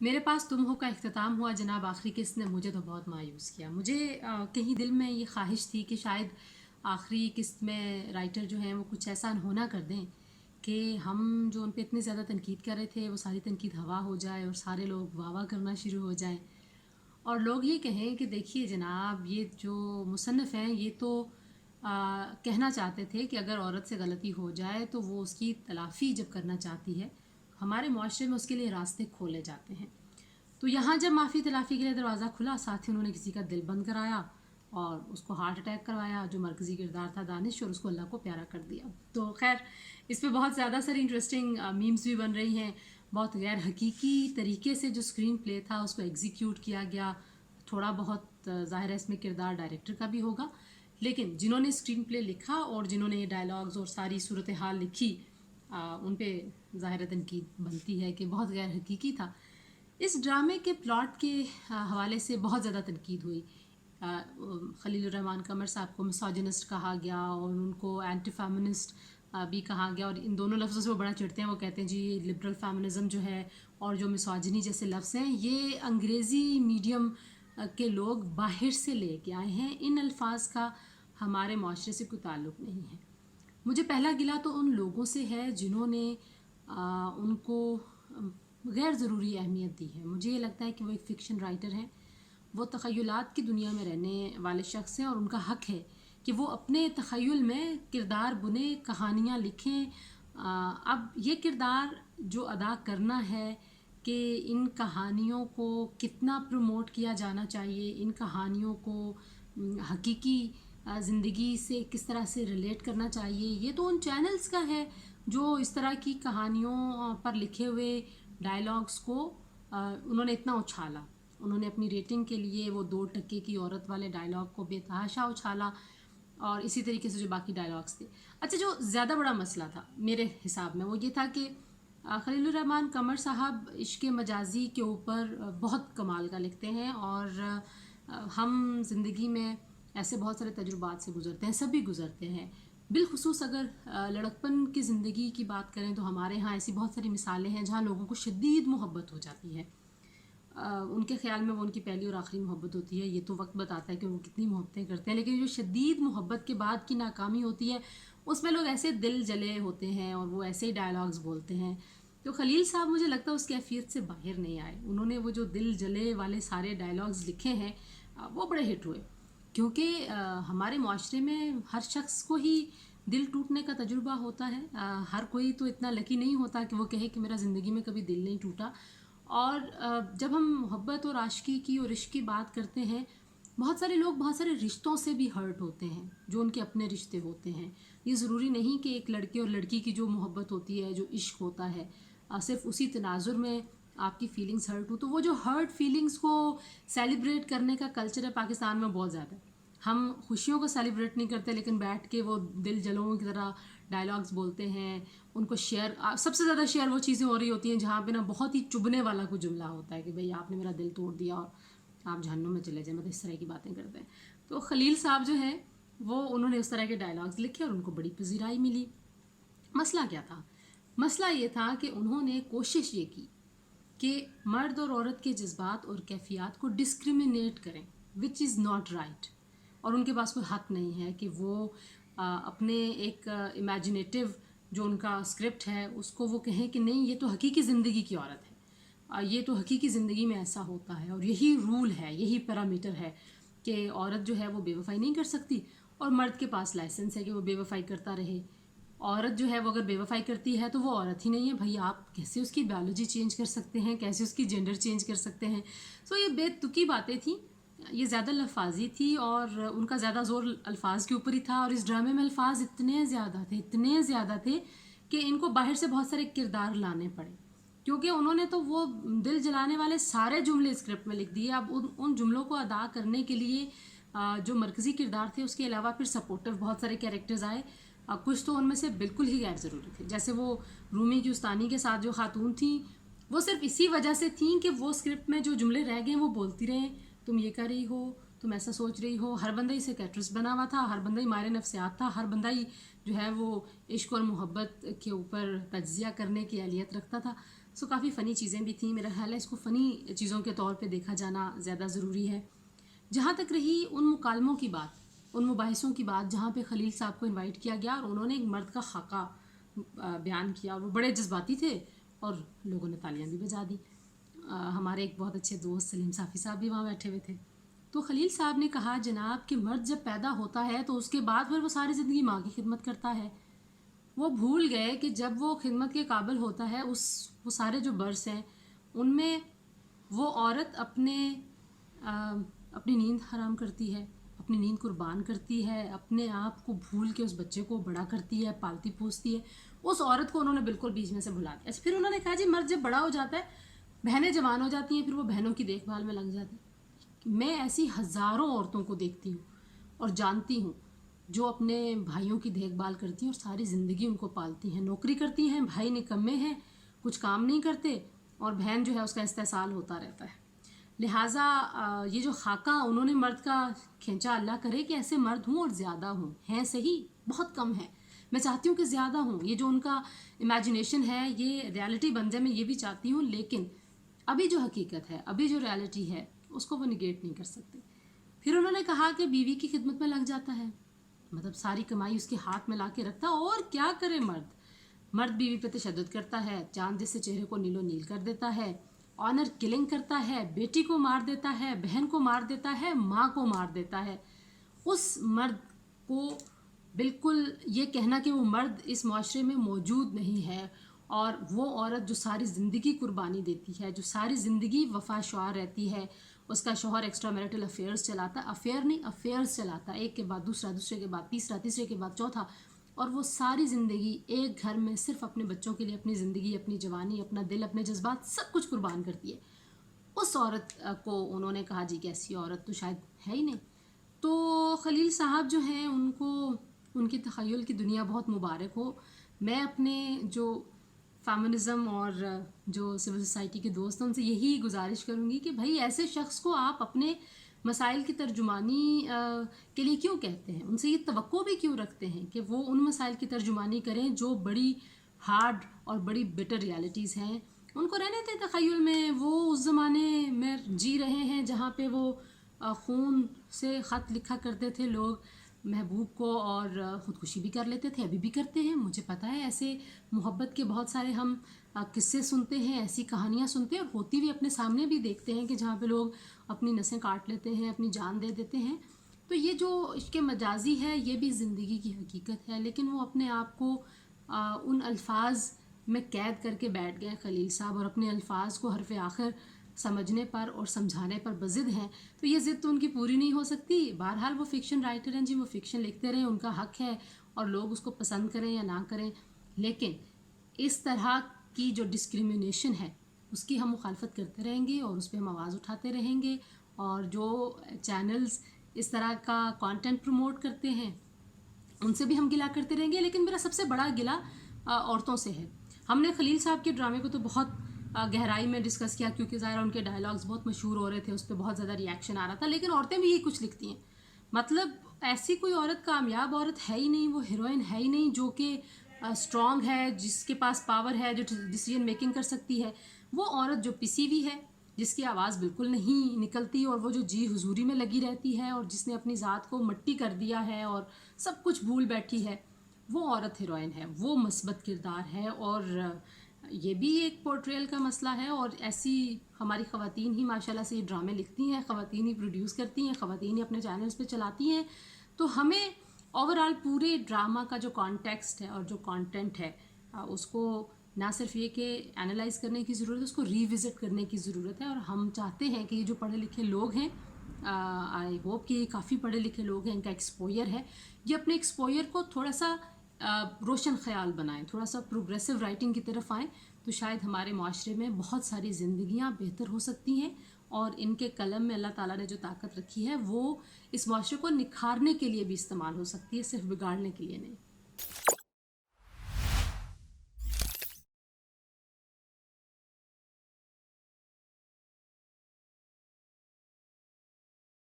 मेरे पास तुम हो का इख्तिताम हुआ जनाब। आखिरी किस्त ने मुझे तो बहुत मायूस किया। मुझे कहीं दिल में ये ख्वाहिश थी कि शायद आखिरी किस्त में राइटर जो हैं वो कुछ ऐसा होना कर दें कि हम जो उन पे इतनी ज़्यादा तनकीद कर रहे थे वो सारी तनकीद हवा हो जाए और सारे लोग वाह वाह करना शुरू हो जाएं और लोग ये कहें कि देखिए जनाब, ये जो मुसन्निफ़ हैं ये तो कहना चाहते थे कि अगर औरत से गलती हो जाए तो वो उसकी तलाफ़ी जब करना चाहती है, हमारे मुआशरे में उसके लिए रास्ते खोले जाते हैं। तो यहाँ जब माफ़ी तलाफ़ी के लिए दरवाज़ा खुला, साथ ही उन्होंने किसी का दिल बंद कराया और उसको हार्ट अटैक करवाया, जो मरकज़ी किरदार था दानिश, और उसको अल्लाह को प्यारा कर दिया। तो खैर, इस पर बहुत ज़्यादा सारी इंटरेस्टिंग मीम्स भी बन रही हैं। बहुत गैर हकीकी तरीके से जो स्क्रीन प्ले था उसको एग्जीक्यूट किया गया। थोड़ा बहुत ज़ाहिर है इसमें किरदार डायरेक्टर का भी होगा, लेकिन जिन्होंने स्क्रीन प्ले लिखा और जिन्होंने ये डायलॉग्स और सारी सूरत हाल लिखी, उन पे ज़ाहिर तनकीद बनती है कि बहुत गैर हकीकी था। इस ड्रामे के प्लॉट के हवाले से बहुत ज़्यादा तनकीद हुई। खलीलुर रहमान कमर साहब को मिसोजिनिस्ट कहा गया और उनको एंटी फेमिनिस्ट भी कहा गया, और इन दोनों लफ्ज़ों से वो बड़ा चिढ़ते हैं। वो कहते हैं जी लिबरल फेमिनिज़म जो है और जो मिसोजिनी जैसे लफ्ज़ हैं ये अंग्रेज़ी मीडियम के लोग बाहर से लेके आए हैं, इन अल्फाज का हमारे माशरे से कोई ताल्लुक़ नहीं है। मुझे पहला गिला तो उन लोगों से है जिन्होंने उनको गैर ज़रूरी अहमियत दी है। मुझे ये लगता है कि वो एक फ़िक्शन राइटर हैं, वो तख़य्युलात की दुनिया में रहने वाले शख्स हैं और उनका हक़ है कि वो अपने तख़य्युल में किरदार बुने, कहानियाँ लिखें। अब ये किरदार जो अदा करना है कि इन कहानियों को कितना प्रमोट किया जाना चाहिए, इन कहानियों को हकीकी ज़िंदगी से किस तरह से रिलेट करना चाहिए, ये तो उन चैनल्स का है जो इस तरह की कहानियों पर लिखे हुए डायलॉग्स को उन्होंने इतना उछाला। उन्होंने अपनी रेटिंग के लिए वो 2% की औरत वाले डायलॉग को बेतहाशा उछाला, और इसी तरीके से जो बाकी डायलॉग्स थे। अच्छा, जो ज़्यादा बड़ा मसला था मेरे हिसाब में वो ये था कि खलीलुर रहमान कमर साहब इश्क़ मजाजी के ऊपर बहुत कमाल का लिखते हैं, और हम ज़िंदगी में ऐसे बहुत सारे तजुर्बात से गुज़रते हैं, सभी गुज़रते हैं। बिलखुसूस अगर लड़कपन की ज़िंदगी की बात करें तो हमारे यहाँ ऐसी बहुत सारी मिसालें हैं जहाँ लोगों को शदीद मोहब्बत हो जाती है। उनके ख़्याल में वो उनकी पहली और आखिरी मोहब्बत होती है। ये तो वक्त बताता है कि वो कितनी मोहब्बतें करते हैं, लेकिन जो शदीद मोहब्बत के बाद की नाकामी होती है उसमें लोग ऐसे दिल जले होते हैं और वो ऐसे ही डायलॉग्स बोलते हैं। तो खलील साहब मुझे लगता है उस कैफियत से बाहर नहीं आए। उन्होंने वो जो दिल जले वाले सारे डायलॉग्स लिखे हैं वो बड़े हिट हुए, क्योंकि हमारे माशरे में हर शख्स को ही दिल टूटने का तजुर्बा होता है। हर कोई तो इतना लकी नहीं होता कि वो कहे कि मेरा ज़िंदगी में कभी दिल नहीं टूटा। और जब हम मोहब्बत और आशिकी की और इश्क की बात करते हैं, बहुत सारे लोग बहुत सारे रिश्तों से भी हर्ट होते हैं जो उनके अपने रिश्ते होते हैं। ये ज़रूरी नहीं कि एक लड़के और लड़की की जो मोहब्बत होती है, जो इश्क होता है, सिर्फ उसी तनाजुर में आपकी फीलिंग्स हर्ट हो। तो वो जो हर्ट फीलिंग्स को सेलिब्रेट करने का कल्चर है पाकिस्तान में बहुत ज़्यादा। हम खुशियों को सेलिब्रेट नहीं करते, लेकिन बैठ के वो दिल जलों की तरह डायलॉग्स बोलते हैं। उनको शेयर, सबसे ज़्यादा शेयर वो चीज़ें हो रही होती हैं जहाँ पे ना बहुत ही चुभने वाला कोई जुमला होता है कि भाई आपने मेरा दिल तोड़ दिया और आप जहन्नुम में चले जाए, मतलब इस तरह की बातें करते हैं। तो खलील साहब जो है वो उन्होंने उस तरह के डायलॉग्स लिखे और उनको बड़ी पजीराई मिली। मसला क्या था? मसला ये था कि उन्होंने कोशिश ये की कि मर्द और औरत के जज्बात और कैफियत को डिस्क्रिमिनेट करें, विच इज़ नॉट राइट। और उनके पास कोई हक़ नहीं है कि वो अपने एक इमेजिनेटिव जो उनका स्क्रिप्ट है उसको वो कहें कि नहीं ये तो हकीकी ज़िंदगी की औरत है, ये तो हकीकी ज़िंदगी में ऐसा होता है और यही रूल है, यही पैरामीटर है कि औरत जो है वो बेवफाई नहीं कर सकती और मर्द के पास लाइसेंस है कि वो बेवफाई करता रहे। औरत जो है वो अगर बेवफाई करती है तो वो औरत ही नहीं है भाई। आप कैसे उसकी बायोलॉजी चेंज कर सकते हैं, कैसे उसकी जेंडर चेंज कर सकते हैं? सो ये बेतुकी बातें थी, ये ज़्यादा लफाजी थी और उनका ज़्यादा ज़ोर अल्फाज के ऊपर ही था। और इस ड्रामे में अल्फाज इतने ज़्यादा थे कि इनको बाहर से बहुत सारे किरदार लाने पड़े, क्योंकि उन्होंने तो वो दिल जलाने वाले सारे जुमले स्क्रिप्ट में लिख दिए। अब उन जुमलों को अदा करने के लिए जो मरकज़ी किरदार थे उसके अलावा फिर सपोर्टिव बहुत सारे कैरेक्टर्स आए। कुछ तो उनमें से बिल्कुल ही गैर ज़रूरी थे, जैसे वो रूमी की उस्तानी के साथ जो खातून थी वो सिर्फ इसी वजह से थी कि वो स्क्रिप्ट में जो जुमले रह गए वो बोलती रहें, तुम ये कर रही हो, तुम ऐसा सोच रही हो। हर बंदा ही साइकियाट्रिस्ट बना हुआ था, हर बंदा ही माहिर नफ्सियात था, हर बंदा ही जो है वो इश्क और मोहब्बत के ऊपर तज्जिया करने की अहलियत रखता था। سو کافی فنی چیزیں بھی تھیں. میرا خیال ہے اس کو فنی چیزوں کے طور پہ دیکھا جانا زیادہ ضروری ہے. جہاں تک رہی ان مکالموں کی بات، ان مباحثوں کی بات جہاں پہ خلیل صاحب کو انوائٹ کیا گیا اور انہوں نے ایک مرد کا خاکہ بیان کیا اور وہ بڑے جذباتی تھے اور لوگوں نے تالیاں بھی بجا دی. ہمارے ایک بہت اچھے دوست سلیم صافی صاحب بھی وہاں بیٹھے ہوئے تھے. تو خلیل صاحب نے کہا جناب کہ مرد جب پیدا ہوتا ہے تو اس کے بعد پھر وہ ساری زندگی ماں کی خدمت کرتا ہے. وہ بھول گئے کہ جب وہ خدمت کے قابل ہوتا ہے وہ سارے جو برس ہیں ان میں وہ عورت اپنی نیند حرام کرتی ہے، اپنی نیند قربان کرتی ہے، اپنے آپ کو بھول کے اس بچے کو بڑا کرتی ہے، پالتی پوستی ہے. اس عورت کو انہوں نے بالکل بیچ میں سے بھلا دیا. پھر انہوں نے کہا جی مرد جب بڑا ہو جاتا ہے بہنیں جوان ہو جاتی ہیں، پھر وہ بہنوں کی دیکھ بھال میں لگ جاتی ہیں. میں ایسی ہزاروں عورتوں کو دیکھتی ہوں اور جانتی ہوں جو اپنے بھائیوں کی دیکھ بھال کرتی ہیں اور ساری زندگی ان کو پالتی ہیں. نوکری کرتی ہیں، بھائی نکمے ہیں، کچھ کام نہیں کرتے اور بہن جو ہے اس کا استحصال ہوتا رہتا ہے. لہٰذا یہ جو خاکہ انہوں نے مرد کا کھینچا، اللہ کرے کہ ایسے مرد ہوں اور زیادہ ہوں. ہیں صحیح بہت کم ہیں، میں چاہتی ہوں کہ زیادہ ہوں. یہ جو ان کا امیجنیشن ہے یہ ریالٹی بن جائے، میں یہ بھی چاہتی ہوں. لیکن ابھی جو حقیقت ہے، ابھی جو ریالٹی ہے اس کو وہ نگیٹ نہیں کر سکتے. پھر انہوں نے کہا کہ بیوی کی خدمت میں لگ جاتا ہے، مطلب ساری کمائی اس کے ہاتھ میں لا کے رکھتا. اور کیا کرے مرد بیوی پہ تشدد کرتا ہے، چاند جیسے چہرے کو نیلو نیل کر دیتا ہے، آنر کلنگ کرتا ہے، بیٹی کو مار دیتا ہے، بہن کو مار دیتا ہے، ماں کو مار دیتا ہے. اس مرد کو بالکل یہ کہنا کہ وہ مرد اس معاشرے میں موجود نہیں ہے، اور وہ عورت جو ساری زندگی قربانی دیتی ہے، جو ساری زندگی وفا شعار رہتی ہے، اس کا شوہر ایکسٹرا میرٹل افیئرز چلاتا، افیئرز چلاتا، ایک کے بعد دوسرا، دوسرے کے بعد تیسرا، تیسرے کے بعد چوتھا، اور وہ ساری زندگی ایک گھر میں صرف اپنے بچوں کے لیے اپنی زندگی، اپنی جوانی، اپنا دل، اپنے جذبات سب کچھ قربان کرتی ہے. اس عورت کو انہوں نے کہا جی کہ ایسی عورت تو شاید ہے ہی نہیں. تو خلیل صاحب جو ہیں ان کو ان کی تخیل کی دنیا بہت مبارک ہو. میں اپنے جو فیمنزم اور جو سول سوسائٹی کے دوست ہیں ان سے یہی گزارش کروں گی کہ بھائی ایسے شخص کو آپ اپنے مسائل کی ترجمانی کے لیے کیوں کہتے ہیں؟ ان سے یہ توقع بھی کیوں رکھتے ہیں کہ وہ ان مسائل کی ترجمانی کریں جو بڑی ہارڈ اور بڑی بٹر ریالٹیز ہیں؟ ان کو رہنے تھے تخیل میں. وہ اس زمانے میں جی رہے ہیں جہاں پہ وہ خون سے خط لکھا کرتے تھے لوگ محبوب کو، اور خودکشی بھی کر لیتے تھے، ابھی بھی کرتے ہیں. مجھے پتہ ہے ایسے محبت کے بہت سارے ہم قصے سنتے ہیں، ایسی کہانیاں سنتے ہیں اور ہوتی بھی اپنے سامنے بھی دیکھتے ہیں کہ جہاں پہ لوگ اپنی نسیں کاٹ لیتے ہیں، اپنی جان دے دیتے ہیں. تو یہ جو عشق مجازی ہے یہ بھی زندگی کی حقیقت ہے، لیکن وہ اپنے آپ کو ان الفاظ میں قید کر کے بیٹھ گئے خلیل صاحب، اور اپنے الفاظ کو حرف آخر سمجھنے پر اور سمجھانے پر بضد ہیں. تو یہ ضد تو ان کی پوری نہیں ہو سکتی. بہرحال وہ فکشن رائٹر ہیں جی، وہ فکشن لکھتے رہیں، ان کا حق ہے، اور لوگ اس کو پسند کریں یا نہ کریں. لیکن اس طرح کی جو ڈسکریمنیشن ہے اس کی ہم مخالفت کرتے رہیں گے اور اس پہ ہم آواز اٹھاتے رہیں گے. اور جو چینلز اس طرح کا کانٹینٹ پروموٹ کرتے ہیں ان سے بھی ہم گلا کرتے رہیں گے. لیکن میرا سب سے بڑا گلا عورتوں سے ہے. ہم نے خلیل صاحب کے ڈرامے کو تو بہت گہرائی میں ڈسکس کیا کیونکہ ظاہر ان کے ڈائلاگز بہت مشہور ہو رہے تھے، اس پہ بہت زیادہ ریاکشن آ رہا تھا. لیکن عورتیں بھی یہی کچھ لکھتی ہیں. مطلب ایسی کوئی عورت کامیاب عورت ہے ہی نہیں، وہ ہیروئن ہے ہی نہیں جو کہ اسٹرانگ ہے، جس کے پاس پاور ہے، جو ڈیسیجن میکنگ کر سکتی ہے. وہ عورت جو پسی ہوئی ہے، جس کی آواز بالکل نہیں نکلتی، اور وہ جو جی حضوری میں لگی رہتی ہے، اور جس نے اپنی ذات کو مٹی کر دیا ہے اور سب کچھ بھول بیٹھی ہے، وہ عورت ہیروئن ہے، وہ مثبت کردار ہے. اور یہ بھی ایک پورٹریل کا مسئلہ ہے، اور ایسی ہماری خواتین ہی ماشاءاللہ سے یہ ڈرامے لکھتی ہیں، خواتین ہی پروڈیوس کرتی ہیں، خواتین ہی اپنے چینلز پہ چلاتی ہیں. تو ہمیں اوورآل پورے ڈرامہ کا جو کانٹیکسٹ ہے اور جو کانٹینٹ ہے اس کو نہ صرف یہ کہ انالائز کرنے کی ضرورت ہے، اس کو ری وزٹ کرنے کی ضرورت ہے. اور ہم چاہتے ہیں کہ یہ جو پڑھے لکھے لوگ ہیں، آئی ہوپ کہ یہ کافی پڑھے لکھے لوگ ہیں، ان کا ایکسپوئر ہے، یہ اپنے ایکسپوئر کو تھوڑا سا روشن خیال بنائیں، تھوڑا سا پروگریسو رائٹنگ کی طرف آئیں، تو شاید ہمارے معاشرے میں بہت ساری زندگیاں بہتر ہو سکتی ہیں. اور ان کے قلم میں اللہ تعالیٰ نے جو طاقت رکھی ہے وہ اس معاشرے کو نکھارنے کے لیے بھی استعمال ہو سکتی ہے، صرف بگاڑنے کے لیے نہیں.